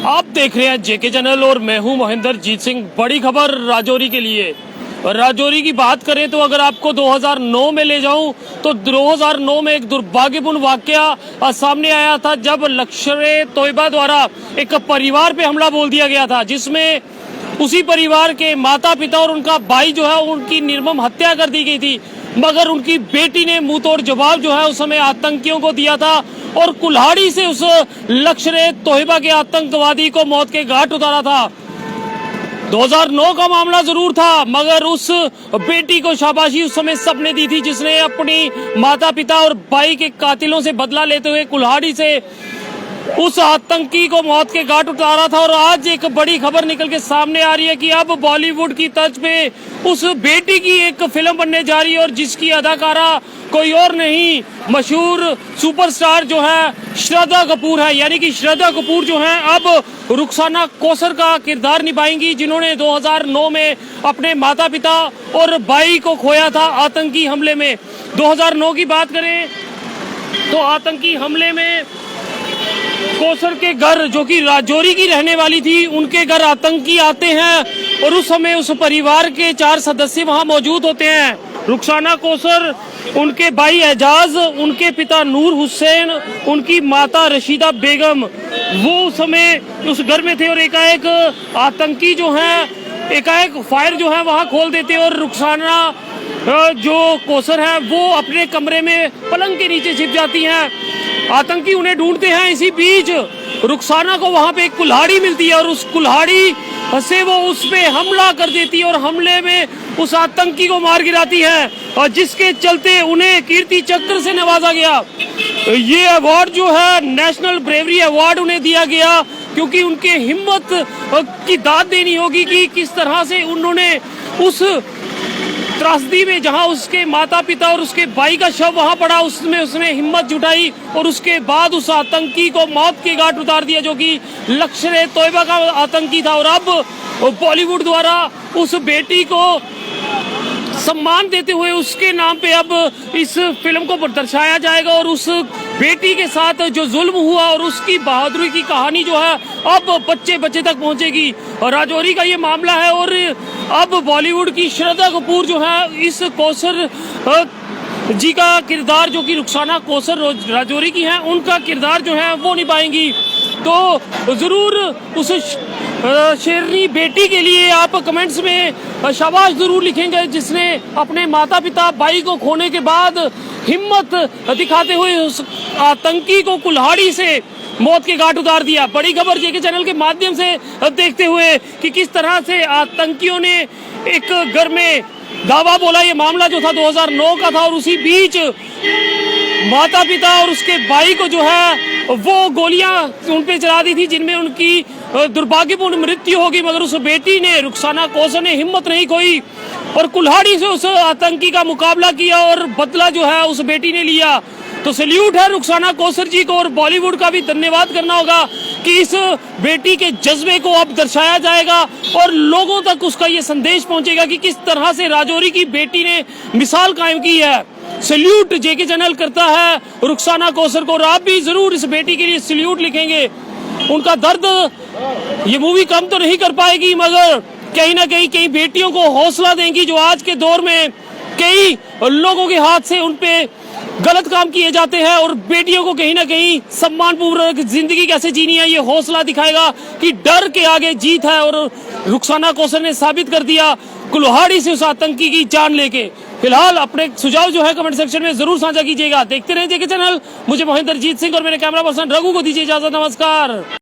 आप देख रहे हैं जेके चैनल और मैं हूं महेंद्र जीत सिंह। बड़ी खबर राजौरी के लिए। राजौरी की बात करें तो अगर आपको 2009 में ले जाऊं तो 2009 में एक दुर्भाग्यपूर्ण वाकया सामने आया था जब लश्कर-ए-तोयबा द्वारा एक परिवार पे हमला बोल दिया गया था, जिसमें उसी परिवार के माता पिता और उनका भाई जो है उनकी निर्मम हत्या कर दी गई थी। मगर उनकी बेटी ने मुंहतोड़ जवाब जो है उस समय आतंकियों को दिया था और कुल्हाड़ी से उस लश्कर-ए-तोयबा के आतंकवादी को मौत के घाट उतारा था। 2009 का मामला जरूर था, मगर उस बेटी को शाबाशी उस समय सबने दी थी जिसने अपनी माता पिता और भाई के कातिलों से बदला लेते हुए कुल्हाड़ी से उस आतंकी को मौत के घाट उतारा था। और आज एक बड़ी खबर निकल के सामने आ रही है कि अब बॉलीवुड की तर्ज पे उस बेटी की एक फिल्म बनने जा रही है और जिसकी अदाकारा कोई और नहीं, मशहूर सुपरस्टार जो है श्रद्धा कपूर है। यानी कि श्रद्धा कपूर जो है अब रुखसाना कौसर का किरदार निभाएंगी, जिन्होंने 2009 में अपने माता पिता और भाई को खोया था आतंकी हमले में। 2009 की बात करें तो आतंकी हमले में कौसर के घर, जो कि राजौरी की रहने वाली थी, उनके घर आतंकी आते हैं और उस समय उस परिवार के 4 सदस्य वहां मौजूद होते हैं। रुखसाना कौसर, उनके भाई एजाज, उनके पिता नूर हुसैन, उनकी माता रशीदा बेगम, वो उस समय उस घर में थे और एकाएक आतंकी जो है एकाएक फायर जो है वहां खोल देते और रुखसाना जो कौसर है वो अपने कमरे में पलंग के नीचे छिप जाती हैं। आतंकी उन्हें ढूंढते हैं। इसी बीच रुखसाना को वहां पे एक कुल्हाड़ी मिलती है और उस कुल्हाड़ी से वो उस पे हमला कर देती है और हमले में उस आतंकी को मार गिराती है, और जिसके चलते उन्हें कीर्ति चक्र से नवाजा गया। ये अवार्ड जो है नेशनल ब्रेवरी अवार्ड उन्हें दिया गया, क्योंकि उनके हिम्मत की दाद देनी होगी कि किस तरह से उन्होंने उस त्रासदी में, जहां उसके माता पिता और उसके भाई का शव वहां पड़ा, उसमें उसने हिम्मत जुटाई और उसके बाद उस आतंकी को मौत के घाट उतार दिया, जो कि लश्कर-ए-तोयबा का आतंकी था। और अब बॉलीवुड द्वारा उस बेटी को सम्मान देते हुए उसके नाम पे अब इस फिल्म को दर्शाया जाएगा और उस बेटी के साथ जो जुल्म हुआ और उसकी बहादुरी की कहानी जो है अब बच्चे बच्चे तक पहुंचेगी। और राजौरी का ये मामला है और अब बॉलीवुड की श्रद्धा कपूर जो है इस कौसर जी का किरदार, जो कि रुखसाना कौसर राजौरी की हैं, उनका किरदार जो है वो निभाएंगी। तो जरूर उस शेरनी बेटी के लिए आप कमेंट्स में शाबाश जरूर लिखेंगे, जिसने अपने माता पिता भाई को खोने के बाद हिम्मत दिखाते हुए उस आतंकी को कुल्हाड़ी से मौत के घाट उतार दिया। बड़ी खबर जेके चैनल के माध्यम से देखते हुए कि किस तरह से आतंकियों ने एक घर में दावा बोला। ये मामला जो था 2009 का था और उसी बीच माता पिता और उसके भाई को जो है वो गोलियां उन पे चला दी थी, जिनमें उनकी दुर्भाग्यपूर्ण मृत्यु होगी। मगर उस बेटी ने, रुखसाना कौसर ने, हिम्मत नहीं खोई और कुल्हाड़ी से उस आतंकी का मुकाबला किया और बदला जो है उस बेटी ने लिया। तो सैल्यूट है रुखसाना कौसर जी को, और बॉलीवुड का भी धन्यवाद करना होगा कि इस बेटी के जज्बे को अब दर्शाया जाएगा और लोगों तक उसका ये संदेश पहुंचेगा कि किस तरह से राजौरी की बेटी ने मिसाल कायम की है। सैल्यूट जेके चैनल करता है रुखसाना कौसर को, और आप भी जरूर इस बेटी के लिए सैल्यूट लिखेंगे। उनका दर्द ये मूवी कम तो नहीं कर पाएगी, मगर कहीं ना कहीं कई बेटियों को हौसला देंगी जो आज के दौर में कई लोगों के हाथ से उन पे गलत काम किए जाते हैं, और बेटियों को कहीं ना कहीं सम्मानपूर्वक जिंदगी कैसे जीनी है ये हौसला दिखाएगा कि डर के आगे जीत है। और रुखसाना कौसर ने साबित कर दिया कुल्हाड़ी से उस आतंकी की जान लेके। फिलहाल अपने सुझाव जो है कमेंट सेक्शन में जरूर साझा कीजिएगा। देखते रहिए जेके चैनल। मुझे महेंद्र जीत सिंह और मेरे कैमरा पर्सन रघु को दीजिए इजाजत। नमस्कार।